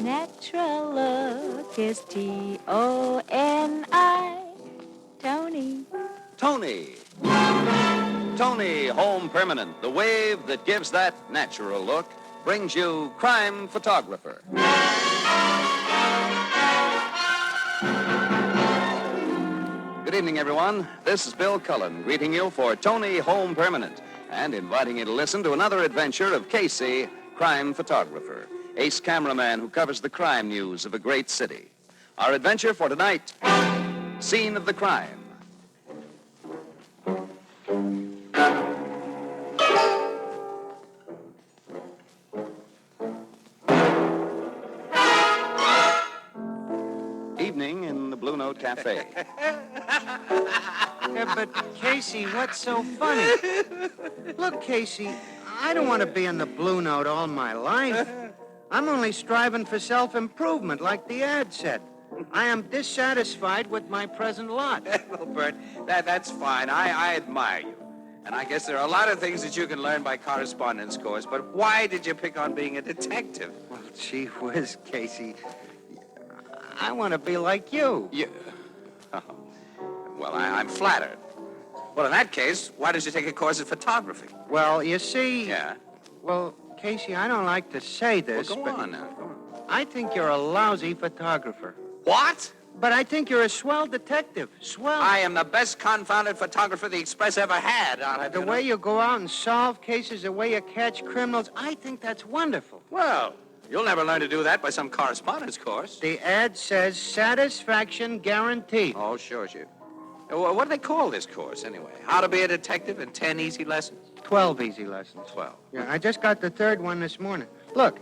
Natural look is Toni. Toni. Toni. Toni Home Permanent, the wave that gives that natural look, brings you Crime Photographer. Good evening, everyone. This is Bill Cullen greeting you for Toni Home Permanent and inviting you to listen to another adventure of Casey, Crime Photographer, ace cameraman who covers the crime news of a great city. Our adventure for tonight, Scene of the Crime. Evening in the Blue Note Cafe. Yeah, but, Casey, what's so funny? Look, Casey, I don't want to be in the Blue Note all my life. I'm only striving for self-improvement, like the ad said. I am dissatisfied with my present lot. Well, Bert, that's fine. I admire you. And I guess there are a lot of things that you can learn by correspondence course, but why did you pick on being a detective? Well, gee whiz, Casey. I want to be like you. Oh. Well, I'm flattered. Well, in that case, why did you take a course in photography? Well, you see... Yeah? Well, Casey, I don't like to say this, Well, go but on now. Go on. I think you're a lousy photographer. What? But I think you're a swell detective. Swell. I am the best confounded photographer the Express ever had. The way you go out and solve cases, the way you catch criminals, I think that's wonderful. Well, you'll never learn to do that by some correspondence course. The ad says satisfaction guaranteed. Oh, sure. What do they call this course, anyway? How to be a detective in 10 easy lessons? 12 easy lessons. 12. Yeah, I just got the third one this morning. Look.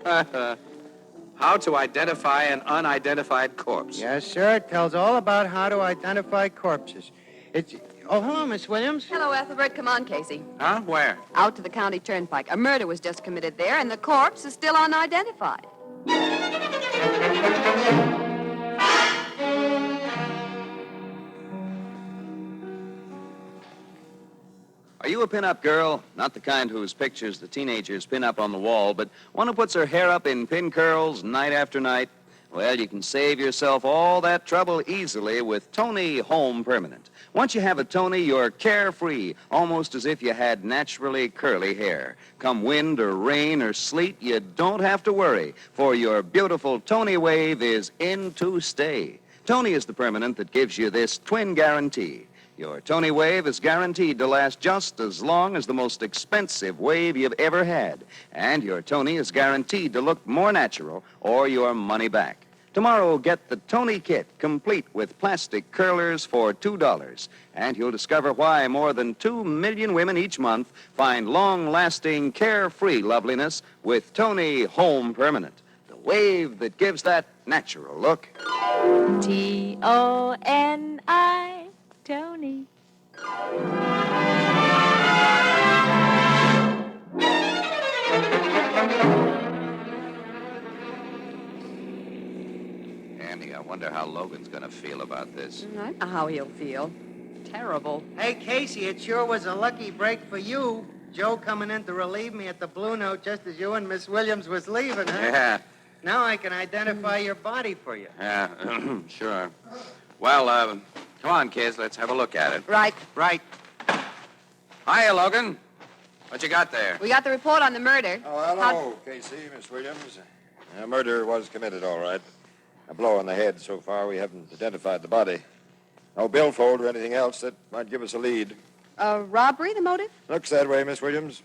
How to identify an unidentified corpse. Yes, sir. It tells all about how to identify corpses. It's... Oh, hello, Miss Williams. Hello, Ethelbert. Come on, Casey. Huh? Where? Out to the county turnpike. A murder was just committed there, and the corpse is still unidentified. Are you a pin-up girl? Not the kind whose pictures the teenagers pin up on the wall, but one who puts her hair up in pin curls night after night? Well, you can save yourself all that trouble easily with Toni Home Permanent. Once you have a Toni, you're carefree, almost as if you had naturally curly hair. Come wind or rain or sleet, you don't have to worry, for your beautiful Toni wave is in to stay. Toni is the permanent that gives you this twin guarantee. Your Toni wave is guaranteed to last just as long as the most expensive wave you've ever had. And your Toni is guaranteed to look more natural or your money back. Tomorrow, get the Toni kit, complete with plastic curlers for $2. And you'll discover why more than 2 million women each month find long-lasting, carefree loveliness with Toni Home Permanent. The wave that gives that natural look. Toni. Toni. Andy, I wonder how Logan's going to feel about this. I know how he'll feel. Terrible. Hey, Casey, it sure was a lucky break for you. Joe coming in to relieve me at the Blue Note just as you and Miss Williams was leaving, huh? Yeah. Now I can identify your body for you. Yeah, sure. Well, come on, kids. Let's have a look at it. Right. Right. Hiya, Logan. What you got there? We got the report on the murder. Oh, hello, Casey, Miss Williams. A murder was committed, all right. A blow on the head. So far, we haven't identified the body. No billfold or anything else that might give us a lead. Robbery, the motive? Looks that way, Miss Williams.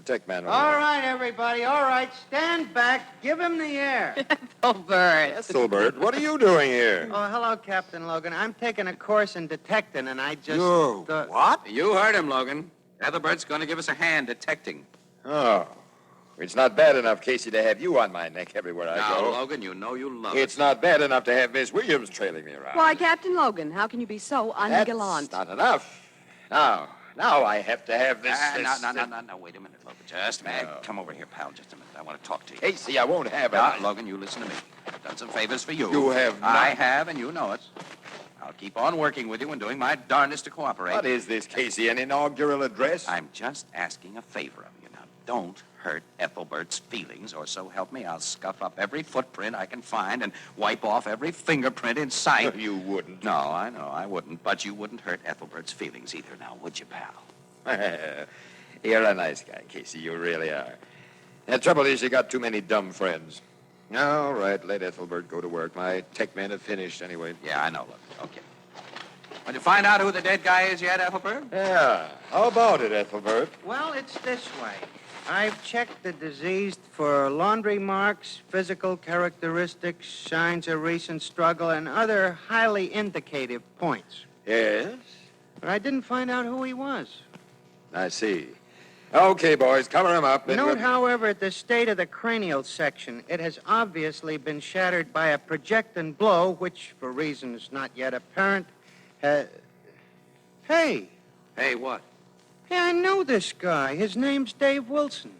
Take man over All there. right, everybody. All right. Stand back. Give him the air. Ethelbert. Ethelbert, what are you doing here? Oh, hello, Captain Logan. I'm taking a course in detecting, and I just... You what? You heard him, Logan. Ethelbert's going to give us a hand detecting. Oh. It's not bad enough, Casey, to have you on my neck everywhere I Now, go. Logan, you know you love It's it. not bad enough to have Miss Williams trailing me around. Why, Captain Logan, how can you be so ungallant? That's not enough. Now I have to have this... No, wait a minute, Logan. Just a minute. No. Come over here, pal, just a minute. I want to talk to you. Casey, I won't have it. Now, Logan, you listen to me. I've done some favors for you. You have not. I have, and you know it. I'll keep on working with you and doing my darndest to cooperate. What is this, Casey, an inaugural address? I'm just asking a favor of you. Now, don't hurt Ethelbert's feelings, or so help me, I'll scuff up every footprint I can find and wipe off every fingerprint in sight. You wouldn't. No, I know, I wouldn't. But you wouldn't hurt Ethelbert's feelings either now, would you, pal? You're a nice guy, Casey. You really are. The trouble is you got too many dumb friends. All right, let Ethelbert go to work. My tech men have finished anyway. Yeah, I know, look. Okay. Did you find out who the dead guy is yet, Ethelbert? Yeah. How about it, Ethelbert? Well, it's this way. I've checked the deceased for laundry marks, physical characteristics, signs of recent struggle, and other highly indicative points. Yes? But I didn't find out who he was. I see. Okay, boys, cover him up. Note, however, the state of the cranial section. It has obviously been shattered by a projectile blow, which, for reasons not yet apparent, Hey. Hey, what? Hey, I know this guy. His name's Dave Wilson.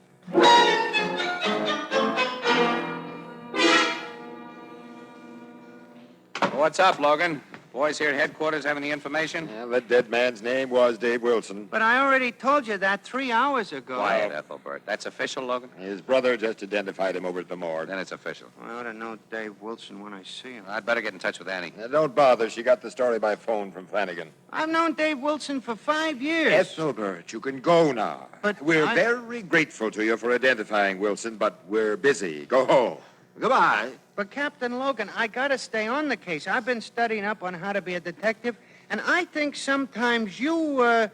What's up, Logan? Boys here at headquarters have any information? Well, the dead man's name was Dave Wilson. But I already told you that 3 hours ago. Quiet, Ethelbert. That's official, Logan? His brother just identified him over at the morgue. Then it's official. I ought to know Dave Wilson when I see him. I'd better get in touch with Annie. Now, don't bother. She got the story by phone from Flanagan. I've known Dave Wilson for 5 years. Ethelbert, you can go now. But we're I- very grateful to you for identifying Wilson, but we're busy. Go home. Goodbye. But, Captain Logan, I gotta stay on the case. I've been studying up on how to be a detective, and I think sometimes you,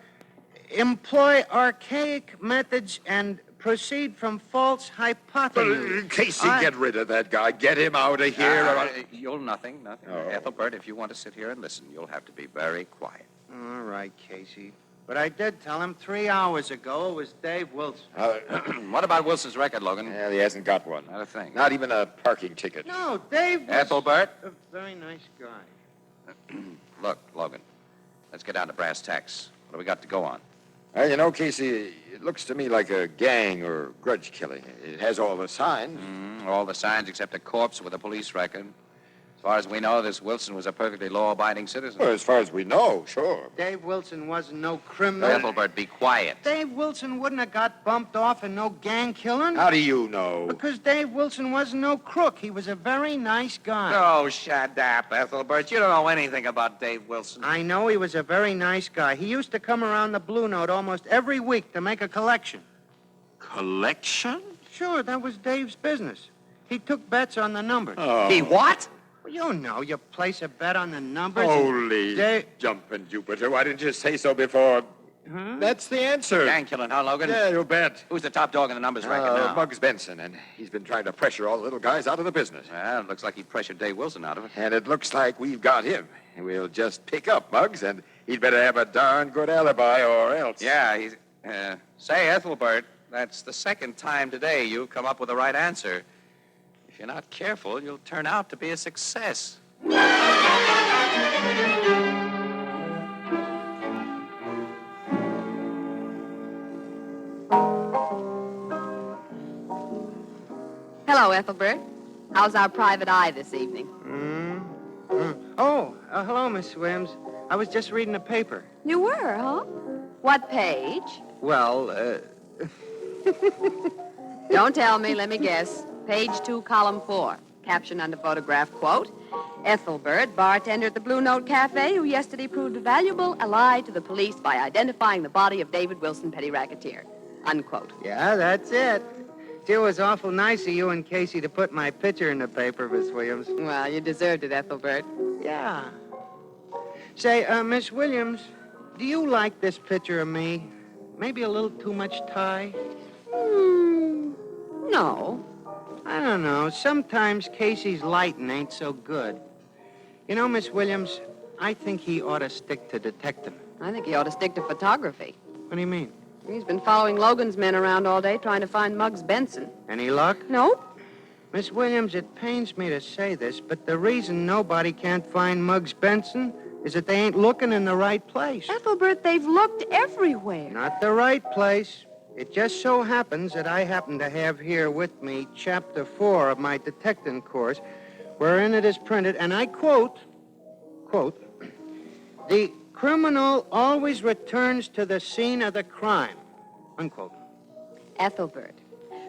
employ archaic methods and proceed from false hypotheses. Casey, get rid of that guy. Get him out of here. You'll nothing. Oh. Ethelbert, if you want to sit here and listen, you'll have to be very quiet. All right, Casey. But I did tell him 3 hours ago it was Dave Wilson. What about Wilson's record, Logan? Well, he hasn't got one. Not a thing. Not even a parking ticket. No, Dave was Ethelbert? a very nice guy. Look, Logan, let's get down to brass tacks. What do we got to go on? Well, you know, Casey, it looks to me like a gang or grudge killing. It has all the signs. All the signs except a corpse with a police record. As far as we know, this Wilson was a perfectly law-abiding citizen. Well, as far as we know, sure. Dave Wilson wasn't no criminal. Ethelbert, be quiet. Dave Wilson wouldn't have got bumped off in no gang killing. How do you know? Because Dave Wilson wasn't no crook. He was a very nice guy. Oh, shut up, Ethelbert. You don't know anything about Dave Wilson. I know he was a very nice guy. He used to come around the Blue Note almost every week to make a collection. Collection? Sure, that was Dave's business. He took bets on the numbers. Oh. He what? Well, you know, you place a bet on the numbers. Holy Dave... jumping Jupiter. Why didn't you say so before? Huh? That's the answer. Gang killing, huh, Logan? Yeah, you bet. Who's the top dog in the numbers record now? Muggs Benson, and he's been trying to pressure all the little guys out of the business. Well, it looks like he pressured Dave Wilson out of it. And it looks like we've got him. We'll just pick up Muggs, and he'd better have a darn good alibi or else. Yeah, he's... say, Ethelbert, that's the second time today you've come up with the right answer. If you're not careful, you'll turn out to be a success. Hello, Ethelbert. How's our private eye this evening? Oh, hello, Miss Williams. I was just reading the paper. You were, huh? What page? Well, Don't tell me, let me guess. Page 2, column 4. Caption under photograph, quote, Ethelbert, bartender at the Blue Note Cafe, who yesterday proved a valuable ally to the police by identifying the body of David Wilson, petty racketeer. Unquote. yeah, that's it. It was awful nice of you and Casey to put my picture in the paper, Miss Williams. Well, you deserved it, Ethelbert. Yeah. Say, Miss Williams, do you like this picture of me? Maybe a little too much tie? No. I don't know. Sometimes Casey's lighting ain't so good. You know, Miss Williams, I think he ought to stick to detective. I think he ought to stick to photography. What do you mean? He's been following Logan's men around all day trying to find Muggs Benson. Any luck? Nope. Miss Williams, it pains me to say this, but the reason nobody can't find Muggs Benson is that they ain't looking in the right place. Ethelbert, they've looked everywhere. Not the right place. It just so happens that I happen to have here with me Chapter 4 of my detecting course, wherein it is printed, and I quote, the criminal always returns to the scene of the crime, unquote. Ethelbert,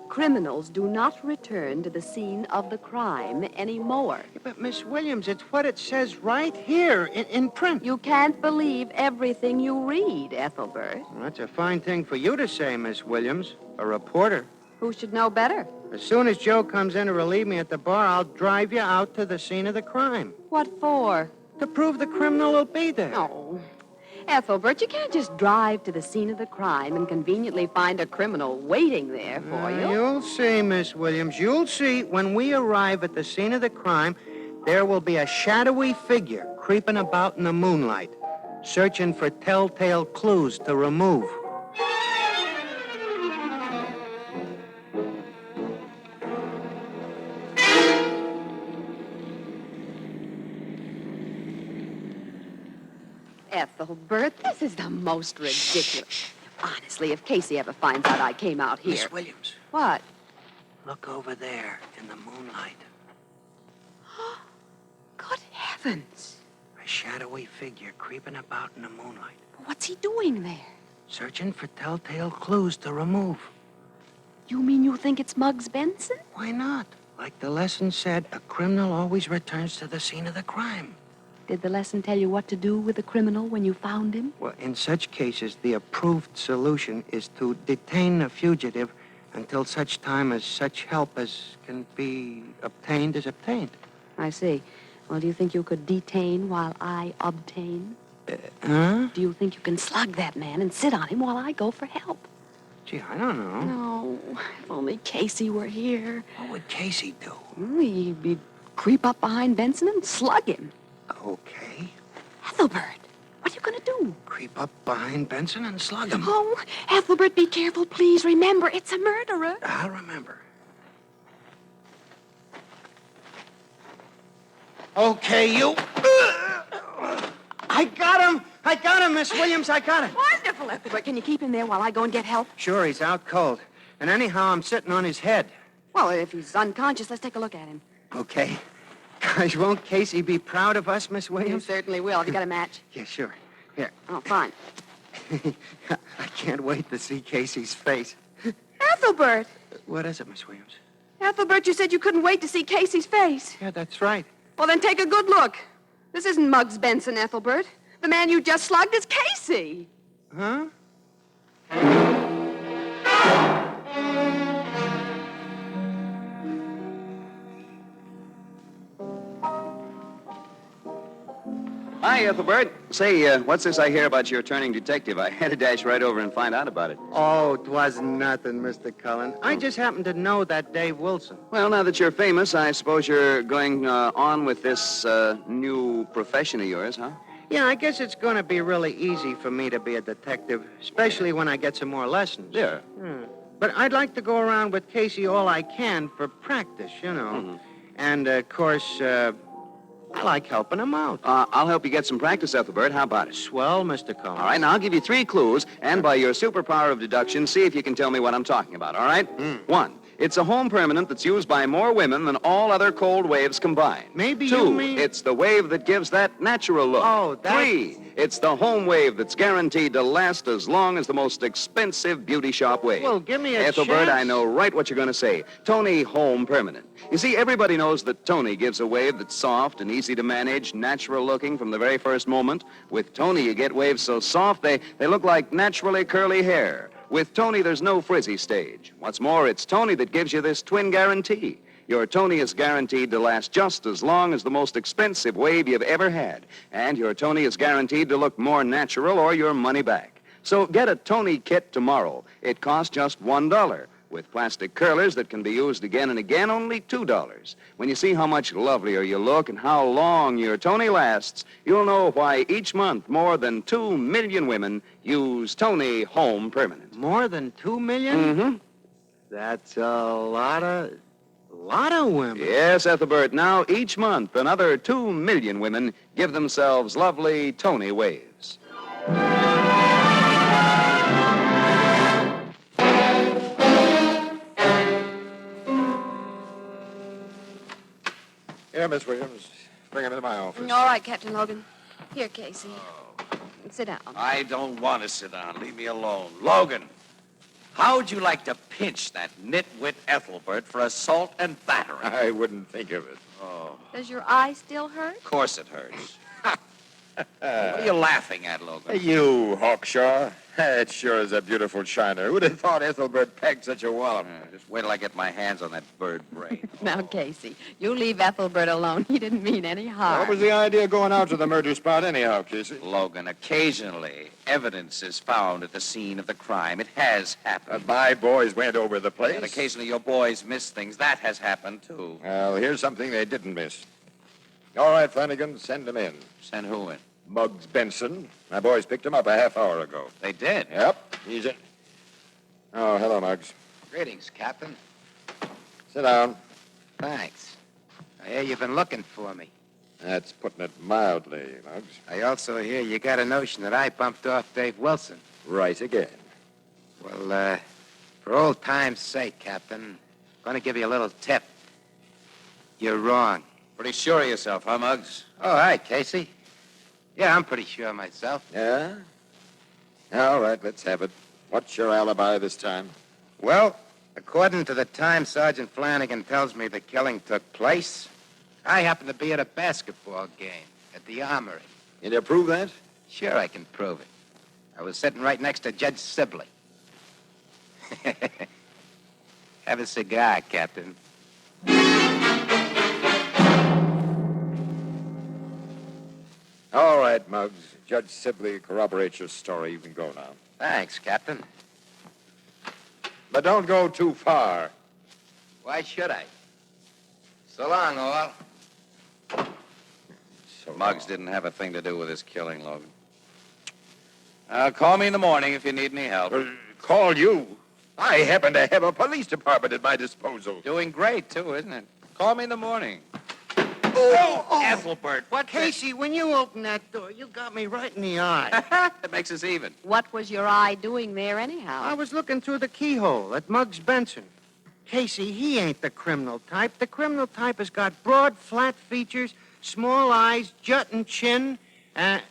criminals do not return to the scene of the crime anymore. But, Miss Williams, it's what it says right here in print. You can't believe everything you read, Ethelbert. Well, that's a fine thing for you to say, Miss Williams, a reporter. Who should know better? As soon as Joe comes in to relieve me at the bar, I'll drive you out to the scene of the crime. What for? To prove the criminal will be there. No. Ethelbert, you can't just drive to the scene of the crime and conveniently find a criminal waiting there for you. You'll see, Miss Williams. You'll see. When we arrive at the scene of the crime, there will be a shadowy figure creeping about in the moonlight, searching for telltale clues to remove. Ethelbert, this is the most ridiculous. Honestly, if Casey ever finds out I came out here... Miss Williams, What? look over there in the moonlight. Good heavens. A shadowy figure creeping about in the moonlight, What's he doing there? searching for telltale clues to remove. You mean you think it's Muggs Benson? Why not? Like the lesson said, a criminal always returns to the scene of the crime. Did the lesson tell you what to do with the criminal when you found him? Well, in such cases, the approved solution is to detain the fugitive until such time as such help as can be obtained is obtained. I see. Well, do you think you could detain while I obtain? Huh? Do you think you can slug that man and sit on him while I go for help? Gee, I don't know. No, if only Casey were here. What would Casey do? He'd creep up behind Benson and slug him. Okay. Ethelbert, what are you going to do? Creep up behind Benson and slug him. Oh, Ethelbert, be careful, please. Remember, it's a murderer. I'll remember. Okay, you. I got him! I got him, Miss Williams, I got him. Wonderful, Ethelbert. Can you keep him there while I go and get help? Sure, he's out cold. And anyhow, I'm sitting on his head. Well, if he's unconscious, let's take a look at him. Okay. Gosh, won't Casey be proud of us, Miss You Williams? certainly will. Have you got a match? Yeah, sure. Here. Oh, fine. I can't wait to see Casey's face. Ethelbert! What is it, Miss Williams? Ethelbert, you said you couldn't wait to see Casey's face. Yeah, that's right. Well, then take a good look. This isn't Muggs Benson, Ethelbert. The man you just slugged is Casey. Huh? Hi, Ethelbert. Say, what's this I hear about your turning detective? I had to dash right over and find out about it. Oh, 'twas nothing, Mr. Cullen. I just happened to know that Dave Wilson. Well, now that you're famous, I suppose you're going on with this new profession of yours, huh? Yeah, I guess it's going to be really easy for me to be a detective, especially when I get some more lessons. Yeah. But I'd like to go around with Casey all I can for practice, you know. Mm-hmm. And, of course, I like helping him out. I'll help you get some practice, Ethelbert. How about it? Swell, Mr. Cullen. All right, now I'll give you 3 clues, and by your superpower of deduction, see if you can tell me what I'm talking about, all right? 1, it's a home permanent that's used by more women than all other cold waves combined. Maybe 2, you mean... it's the wave that gives that natural look. Oh, that... 3, it's the home wave that's guaranteed to last as long as the most expensive beauty shop wave. Well, give me a Ethelbert, chance. I know right what you're going to say. Tony Home Permanent. You see, everybody knows that Tony gives a wave that's soft and easy to manage, natural looking from the very first moment. With Tony, you get waves so soft they look like naturally curly hair. With Tony, there's no frizzy stage. What's more, it's Tony that gives you this twin guarantee. Your Tony is guaranteed to last just as long as the most expensive wave you've ever had. And your Tony is guaranteed to look more natural or your money back. So get a Tony kit tomorrow. It costs just $1. With plastic curlers that can be used again and again, only $2. When you see how much lovelier you look and how long your Tony lasts, you'll know why each month more than 2 million women use Tony Home Permanent. More than 2 million? Mm-hmm. That's a lot of women. Yes, Ethelbert. Now, each month, another 2 million women give themselves lovely Tony waves. Here, Miss Williams. Bring him into my office. All right, Captain Logan. Here, Casey. Sit down. I don't want to sit down. Leave me alone. Logan. How'd you like to pinch that nitwit Ethelbert for assault and battery? I wouldn't think of it. Oh, Does your eye still hurt? of course it hurts. What are you laughing at, Logan? You, Hawkshaw. It sure is a beautiful shiner. Who'd have thought Ethelbert pegged such a wallop? Just wait till I get my hands on that bird brain. Now, Casey, you leave Ethelbert alone. He didn't mean any harm. What was the idea of going out to the murder spot anyhow, Casey? Logan, occasionally, evidence is found at the scene of the crime. It has happened. My boys went over the place. And occasionally your boys miss things. That has happened, too. Well, here's something they didn't miss. All right, Flanagan, send them in. Send who in? Muggs Benson. My boys picked him up a half hour ago. They did? Yep, he's in. Oh, hello, Muggs. Greetings, Captain. Sit down. Thanks. I hear you've been looking for me. That's putting it mildly, Muggs. I also hear you got a notion that I bumped off Dave Wilson. Right again. Well, for old time's sake, Captain, I'm going to give you a little tip. You're wrong. Pretty sure of yourself, huh, Muggs? Oh, hi, Casey. Yeah, I'm pretty sure myself. Yeah? All right, let's have it. What's your alibi this time? Well, according to the time Sergeant Flanagan tells me the killing took place, I happened to be at a basketball game at the Armory. Can you prove that? Sure, I can prove it. I was sitting right next to Judge Sibley. Have a cigar, Captain. All right, Muggs. Judge Sibley corroborates your story. You can go now. Thanks, Captain. But don't go too far. Why should I? So long, all. So Muggs didn't have a thing to do with his killing, Logan. Call me in the morning if you need any help. Call you. I happen to have a police department at my disposal. Doing great, too, isn't it? Call me in the morning. Ethelbert, what Casey, when you opened that door, you got me right in the eye. That makes us even. What was your eye doing there anyhow? I was looking through the keyhole at Muggs Benson. Casey, he ain't the criminal type. The criminal type has got broad, flat features, small eyes, jutting chin, and...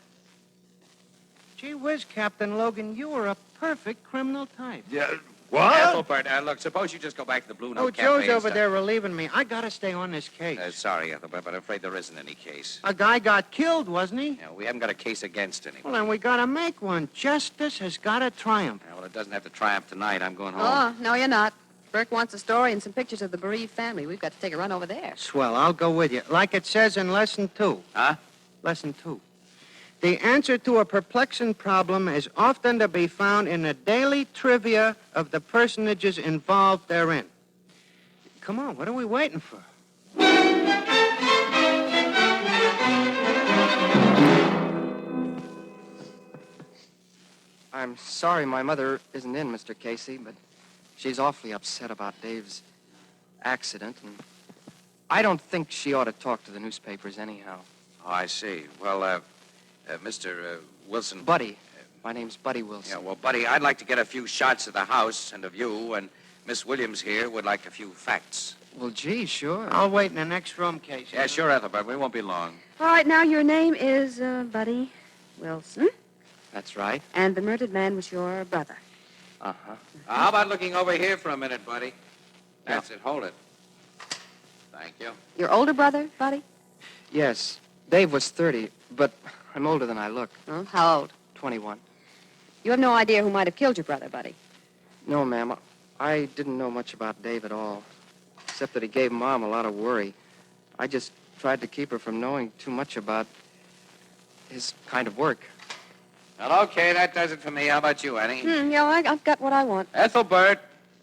Gee whiz, Captain Logan, you were a perfect criminal type. Yeah. What? Ethelbert, look, suppose you just go back to the Blue Note Oh, Cafe Joe's and over stuff. there relieving me. I gotta stay on this case. Sorry, Ethelbert, but I'm afraid there isn't any case. A guy got killed, wasn't he? Yeah, we haven't got a case against anyone. Well, then we gotta make one. Justice has gotta triumph. Yeah, well, it doesn't have to triumph tonight. I'm going home. Oh, no, you're not. Burke wants a story and some pictures of the bereaved family. We've got to take a run over there. Swell, I'll go with you. Like it says in Lesson 2. Huh? Lesson 2. The answer to a perplexing problem is often to be found in the daily trivia of the personages involved therein. Come on, what are we waiting for? I'm sorry my mother isn't in, Mr. Casey, but she's awfully upset about Dave's accident, and I don't think she ought to talk to the newspapers anyhow. Oh, I see. Well, Mr. Wilson. Buddy. My name's Buddy Wilson. Yeah, well, Buddy, I'd like to get a few shots of the house and of you, and Miss Williams here would like a few facts. Well, gee, sure. I'll wait in the next room, Casey. Yeah, sure, Ethelbert. We won't be long. All right, now your name is Buddy Wilson, That's right. and the murdered man was your brother. Uh-huh. How about looking over here for a minute, Buddy? That's it. Hold it. Thank you. Your older brother, Buddy? Yes, Dave was 30, but I'm older than I look. Huh? How old? 21. You have no idea who might have killed your brother, Buddy. No, ma'am. I didn't know much about Dave at all, except that he gave Mom a lot of worry. I just tried to keep her from knowing too much about his kind of work. Well, okay, that does it for me. How about you, Annie? Yeah, I've got what I want. Ethelbert.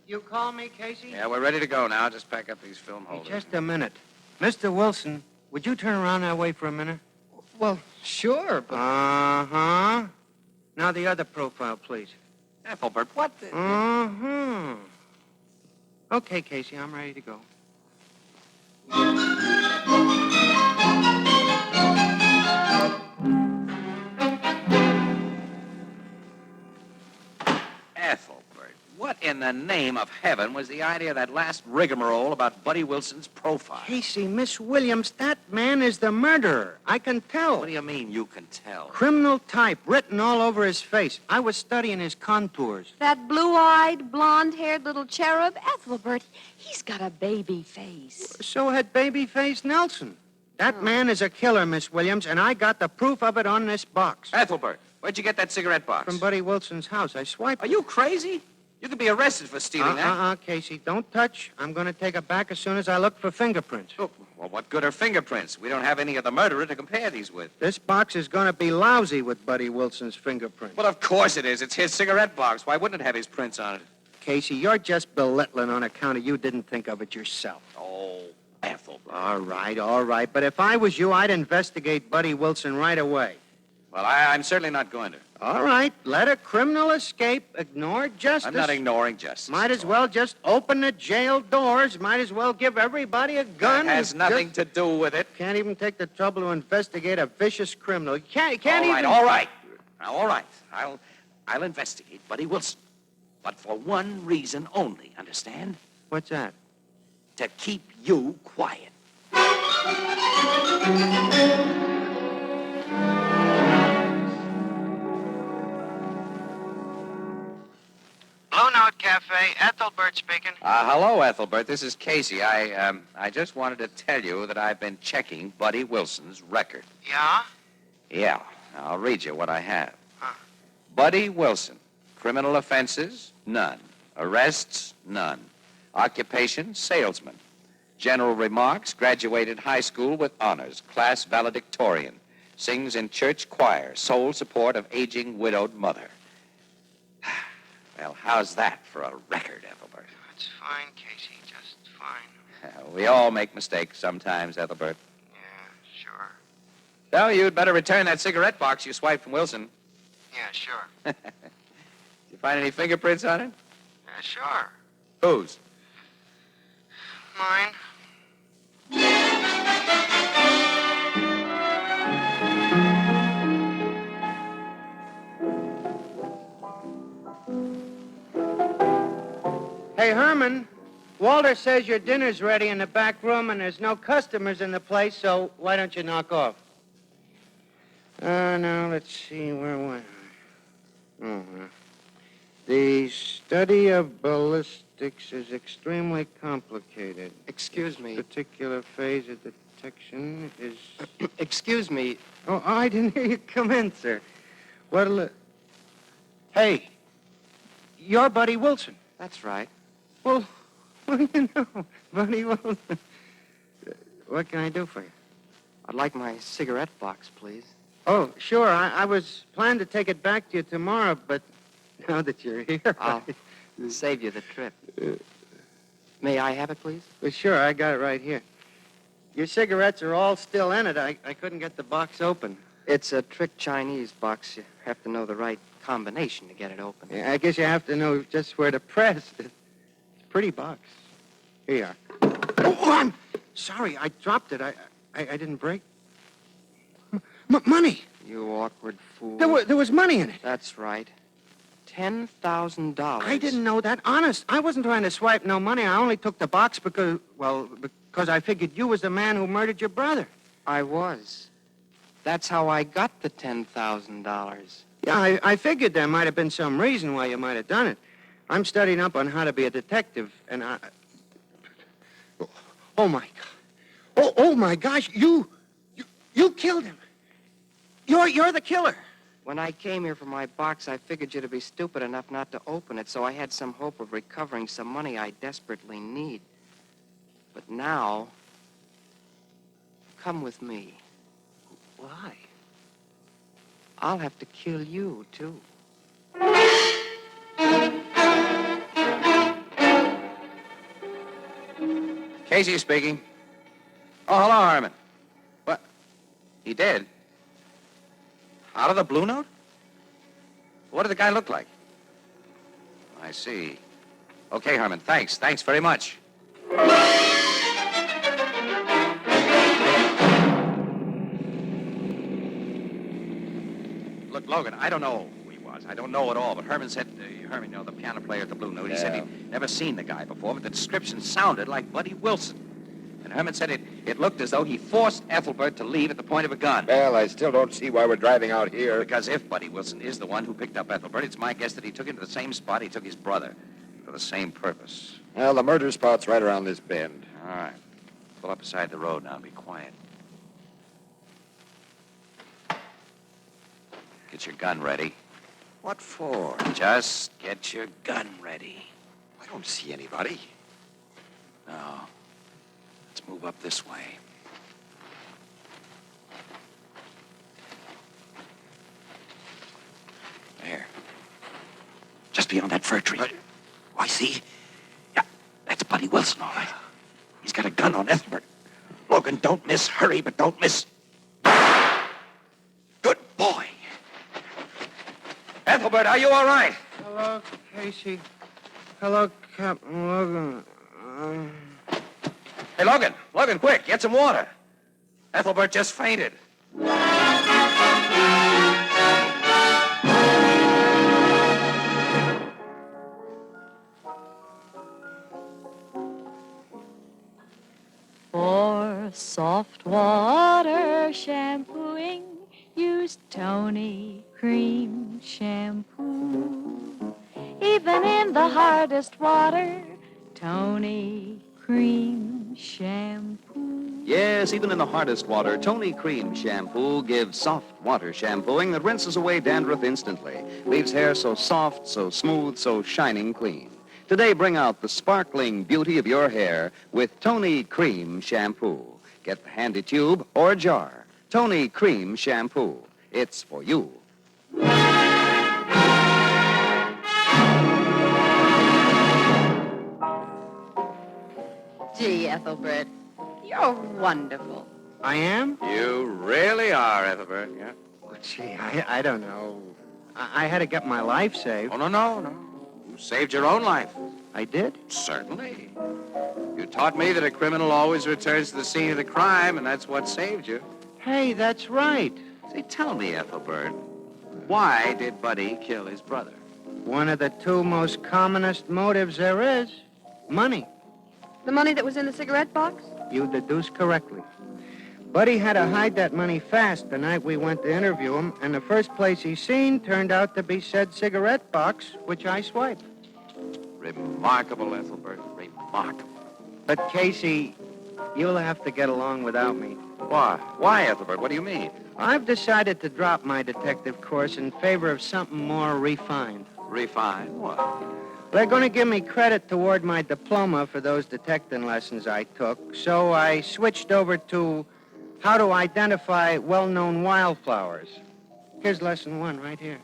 You call me, Casey? Yeah, we're ready to go now. Just pack up these film Hey, holders. just a minute. Mr. Wilson, would you turn around that way for a minute? Well, sure, but... Uh-huh. Now the other profile, please. Ethelbert, what the... Uh-huh. Okay, Casey, I'm ready to go. Ethelbert, what in the name of heaven was the idea of that last rigmarole about Buddy Wilson's profile? Casey, Miss Williams, that man is the murderer. I can tell. What do you mean you can tell? Criminal type written all over his face. I was studying his contours. That blue-eyed, blonde-haired little cherub, Ethelbert, he's got a baby face. So had Babyface Nelson. That man is a killer, Miss Williams, and I got the proof of it on this box. Ethelbert, where'd you get that cigarette box? From Buddy Wilson's house. I swiped Are you crazy? You could be arrested for stealing that. Casey, don't touch. I'm going to take it back as soon as I look for fingerprints. Oh, well, what good are fingerprints? We don't have any of the murderer to compare these with. This box is going to be lousy with Buddy Wilson's fingerprints. Well, of course it is. It's his cigarette box. Why wouldn't it have his prints on it? Casey, you're just belittling on account of you didn't think of it yourself. Oh, Ethelbert. All right. But if I was you, I'd investigate Buddy Wilson right away. Well, I'm certainly not going to. All right, let a criminal escape. Ignore justice. I'm not ignoring justice. Might as well just open the jail doors. Might as well give everybody a gun. That has nothing to do with it. Can't even take the trouble to investigate a vicious criminal. You can't even... All right. Now, all right. I'll investigate Buddy Wilson. But for one reason only, understand? What's that? To keep you quiet. Blue Note Cafe, Ethelbert speaking. Hello, Ethelbert. This is Casey. I just wanted to tell you that I've been checking Buddy Wilson's record. Yeah? Yeah. I'll read you what I have. Buddy Wilson. Criminal offenses? None. Arrests? None. Occupation? Salesman. General remarks? Graduated high school with honors. Class valedictorian. Sings in church choir. Sole support of aging widowed mother. Well, how's that for a record, Ethelbert? It's fine, Casey, just fine. We all make mistakes sometimes, Ethelbert. Yeah, sure. So you'd better return that cigarette box you swiped from Wilson. Yeah, sure. Did you find any fingerprints on it? Yeah, sure. Whose? Mine. Hey, Herman, Walter says your dinner's ready in the back room and there's no customers in the place, so why don't you knock off? Now, let's see, where was I? The study of ballistics is extremely complicated. Excuse me. Particular phase of detection is... Excuse me. Oh, I didn't hear you come in, sir. What'll it... Hey, you're Buddy Wilson. That's right. Well, what do you know, Buddy Wilson? What can I do for you? I'd like my cigarette box, please. Oh, sure. I was planning to take it back to you tomorrow, but now that you're here... I'll save you the trip. May I have it, please? Well, sure, I got it right here. Your cigarettes are all still in it. I couldn't get the box open. It's a trick Chinese box. You have to know the right combination to get it open. Yeah, I guess you have to know just where to press. It's a pretty box. Here you are. Oh, I'm sorry. I dropped it. I didn't break. Money. You awkward fool. There was money in it. That's right. $10,000. I didn't know that. Honest, I wasn't trying to swipe no money. I only took the box because I figured you was the man who murdered your brother. I was. That's how I got the $10,000. Yeah, I figured there might have been some reason why you might have done it. I'm studying up on how to be a detective, and I... Oh, my God. Oh, my gosh, you killed him. You're the killer. When I came here for my box, I figured you to be stupid enough not to open it, so I had some hope of recovering some money I desperately need. But now, come with me. Why? I'll have to kill you, too. Casey speaking. Oh, hello, Harmon. What? He did? Out of the Blue Note? What did the guy look like? I see. Okay, Harmon, thanks. Thanks very much. Look, Logan, I don't know who he was. I don't know at all, but Herman said Herman, you know, the piano player at the Blue Note. He Yeah. said he'd never seen the guy before, but the description sounded like Buddy Wilson. And Herman said it looked as though he forced Ethelbert to leave at the point of a gun. Well, I still don't see why we're driving out here. Because if Buddy Wilson is the one who picked up Ethelbert, it's my guess that he took him to the same spot he took his brother for the same purpose. Well, the murder spot's right around this bend. All right. Pull up beside the road now and be quiet. Get your gun ready. What for? Just get your gun ready. I don't see anybody. No. Let's move up this way. There. Just beyond that fir tree. Why, see? Yeah, that's Buddy Wilson, all right. He's got a gun on Ethelbert. Logan, don't miss. Hurry, but don't miss. Good boy. Ethelbert, are you all right? Hello, Casey. Hello, Captain Logan. Hey, Logan. Logan, quick. Get some water. Ethelbert just fainted. For soft water shampooing, use Tony Cream Shampoo. Even in the hardest water, Tony Cream Shampoo. Yes, even in the hardest water, Tony Cream Shampoo gives soft water shampooing that rinses away dandruff instantly. Leaves hair so soft, so smooth, so shining clean. Today, bring out the sparkling beauty of your hair with Tony Cream Shampoo. Get the handy tube or jar. Tony Cream Shampoo. It's for you. Gee, Ethelbert, you're wonderful. I am? You really are, Ethelbert, yeah? Well, gee, I don't know. I had to get my life saved. Oh, no. You saved your own life. I did? Certainly. You taught me that a criminal always returns to the scene of the crime, and that's what saved you. Hey, that's right. Say, tell me, Ethelbert, why did Buddy kill his brother? One of the two most commonest motives there is, money. The money that was in the cigarette box? You deduced correctly. Buddy had to hide that money fast the night we went to interview him, and the first place he seen turned out to be said cigarette box, which I swiped. Remarkable, Ethelbert, remarkable. But, Casey, you'll have to get along without me. Why? Why, Ethelbert? What do you mean? I've decided to drop my detective course in favor of something more refined. Refine what? They're going to give me credit toward my diploma for those detecting lessons I took, so I switched over to how to identify well-known wildflowers. Here's lesson 1 right here.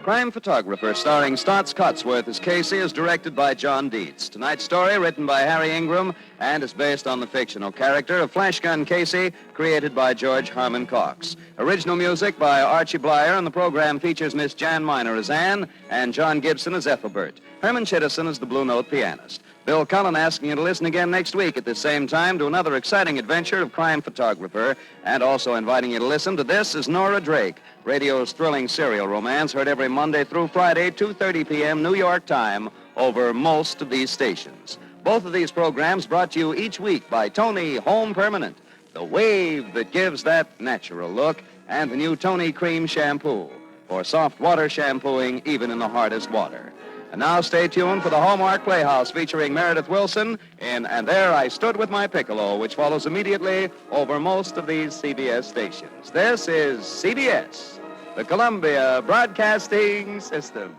Crime Photographer, starring Stotts Cotsworth as Casey, is directed by John Dietz. Tonight's story, written by Harry Ingram, and is based on the fictional character of Flash Gun Casey, created by George Harmon Cox. Original music by Archie Blyer, and the program features Miss Jan Miner as Anne and John Gibson as Ethelbert. Herman Chittison is the Blue Note pianist. Bill Cullen asking you to listen again next week at the same time to another exciting adventure of Crime Photographer, and also inviting you to listen to This is Nora Drake, radio's thrilling serial romance, heard every Monday through Friday, 2:30 p.m. New York time, over most of these stations. Both of these programs brought to you each week by Tony Home Permanent, the wave that gives that natural look, and the new Tony Cream Shampoo for soft water shampooing even in the hardest water. And now stay tuned for the Hallmark Playhouse featuring Meredith Wilson in And There I Stood with My Piccolo, which follows immediately over most of these CBS stations. This is CBS, the Columbia Broadcasting System.